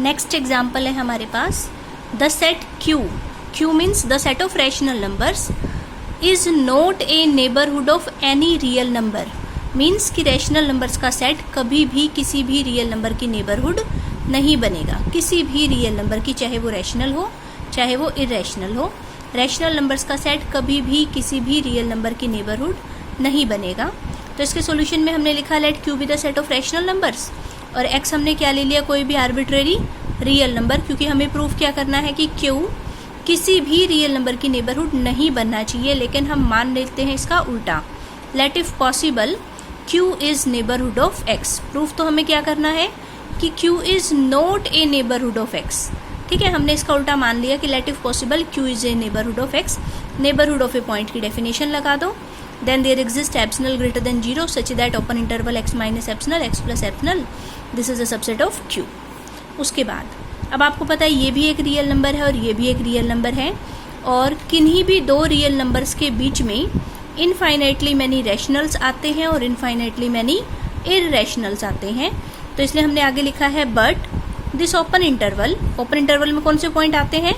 Next example है हमारे पास the set Q. Q means the set of rational numbers is not a neighbourhood of any real number. Means कि rational numbers का set कभी भी किसी भी रियल नंबर की नेबरहुड नहीं बनेगा. किसी भी रियल नंबर की, चाहे वो रैशनल हो चाहे वो इरेशनल हो, रैशनल नंबर्स का सेट कभी भी किसी भी रियल नंबर की नेबरहुड नहीं बनेगा. तो इसके सॉल्यूशन में हमने लिखा let Q be the set of rational numbers, और X हमने क्या ले लिया, कोई भी आर्बिट्रेरी रियल नंबर, क्योंकि हमें प्रूफ क्या करना है कि Q किसी भी रियल नंबर की नेबरहुड नहीं बनना चाहिए. लेकिन हम मान लेते हैं इसका उल्टा, let if possible Q is neighbourhood of X. Proof तो हमें क्या करना है कि Q is not a neighbourhood of X. ठीक है, हमने इसका उल्टा मान लिया कि let if possible Q is a neighbourhood of X. Neighbourhood of a point की डेफिनेशन लगा दो. Then there exist epsilon greater than 0 such that open interval X minus epsilon X plus epsilon this is a subset of Q. उसके बाद अब आपको पता है ये भी एक रियल नंबर है और ये भी एक रियल नंबर है, और किन्हीं भी दो रियल नंबर्स के बीच में इनफाइनाइटली मैनी रैशनल्स आते हैं और इनफाइनाइटली मैनी इररेशनल्स आते हैं. तो इसलिए हमने आगे लिखा है but this open interval. Open interval में कौन से पॉइंट आते हैं,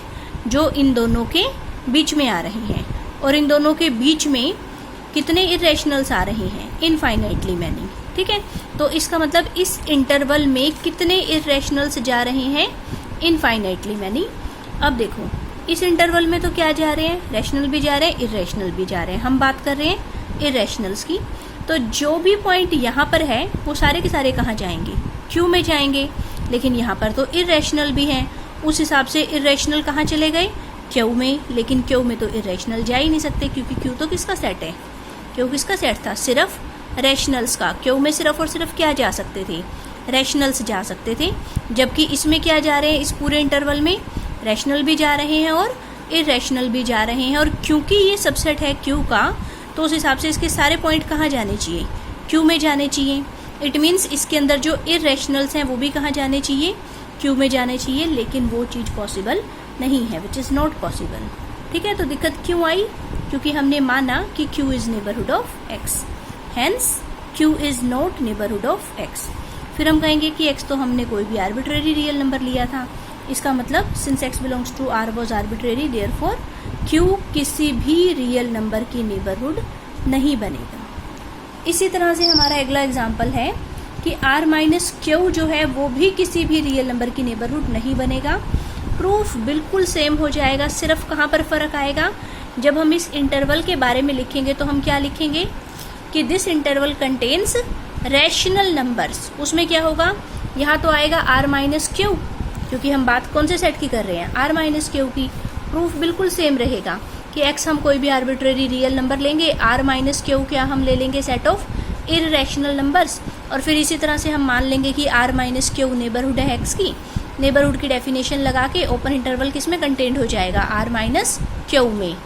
जो इन दोनों के बीच में आ रहे हैं, और इन दोनों के बीच में कितने इररेशनल्स आ रहे हैं, इनफाइनाइटली मैनी. ठीक है, तो इसका मतलब इस इंटरवल में कितने इररेशनल्स जा रहे हैं, इनफाइनाइटली मैनी. अब देखो इस इंटरवल में तो क्या जा रहे हैं, रैशनल भी जा रहे हैं, इररेशनल भी जा रहे हैं. हम बात कर रहे हैं इररेशनल्स की. तो जो भी पॉइंट यहाँ पर है वो सारे के सारे कहाँ जाएंगे, Q में जाएंगे. लेकिन यहाँ पर तो इररेशनल भी हैं, उस हिसाब से इररेशनल कहाँ चले गए, Q में. लेकिन Q में तो इररेशनल जा ही नहीं सकते, क्योंकि Q तो किसका सेट है, Q किसका सेट था, सिर्फ रैशनल्स का. Q में सिर्फ और सिर्फ क्या जा सकते थे, रैशनल्स जा सकते थे. जबकि इसमें क्या जा रहे हैं, इस पूरे इंटरवल में रैशनल भी जा रहे हैं और इररेशनल भी जा रहे हैं. और क्योंकि ये सबसेट है Q का, तो उस हिसाब से इसके सारे पॉइंट कहाँ जाने चाहिए, Q में जाने चाहिए. इट मीन्स इसके अंदर जो इररेशनल्स हैं वो भी कहाँ जाने चाहिए, Q में जाने चाहिए. लेकिन वो चीज़ पॉसिबल नहीं है, विच इज़ नॉट पॉसिबल. ठीक है, तो दिक्कत क्यों आई, क्योंकि हमने माना कि Q is neighbourhood of X. Hence Q is not neighbourhood of X. फिर हम कहेंगे कि X तो हमने कोई भी आर्बिट्रेरी रियल नंबर लिया था. इसका मतलब since X belongs to R was arbitrary, therefore Q किसी भी रियल नंबर की नेबरहुड नहीं बनेगा. इसी तरह से हमारा अगला एग्जाम्पल है कि R माइनस Q जो है वो भी किसी भी रियल नंबर की नेबरहुड नहीं बनेगा. प्रूफ बिल्कुल सेम हो जाएगा, सिर्फ कहाँ पर फर्क आएगा, जब हम इस इंटरवल के बारे में लिखेंगे तो हम क्या लिखेंगे कि this interval contains rational numbers. उसमें क्या होगा, यहाँ तो आएगा R माइनस Q, क्योंकि हम बात कौन से सेट की कर रहे हैं, R माइनस Q की. प्रूफ बिल्कुल सेम रहेगा कि X हम कोई भी आर्बिट्रेरी रियल नंबर लेंगे, R माइनस Q क्या हम ले लेंगे, सेट ऑफ इररेशनल नंबर्स. और फिर इसी तरह से हम मान लेंगे कि R माइनस Q नेबरहुड है X की. नेबरहुड की डेफिनेशन लगा के ओपन इंटरवल किस में कंटेंट हो जाएगा, R माइनस Q में.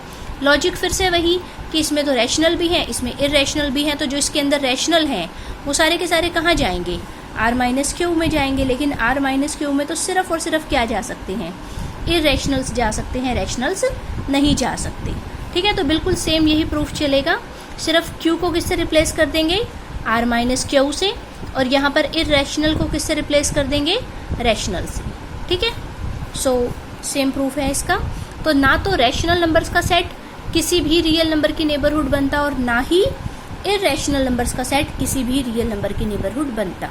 लॉजिक फिर से वही कि इसमें तो रैशनल भी है, इसमें इररेशनल भी है. तो जो इसके अंदर रैशनल हैं वो सारे के सारे कहाँ जाएंगे, R माइनस Q में जाएंगे. लेकिन R माइनस Q में तो सिर्फ और सिर्फ क्या जा सकते हैं, इररेशनल्स जा सकते हैं, रैशनल्स नहीं जा सकते. ठीक है, तो बिल्कुल सेम यही प्रूफ चलेगा. सिर्फ Q को किससे रिप्लेस कर देंगे, R माइनस Q से, और यहाँ पर इररेशनल को किससे रिप्लेस कर देंगे, रैशनल से. ठीक है, सो सेम प्रूफ है इसका. तो ना तो रैशनल नंबर्स का सेट किसी भी रियल नंबर की नेबरहुड बनता और ना ही इररेशनल नंबर्स का सेट किसी भी रियल नंबर की नेबरहुड बनता.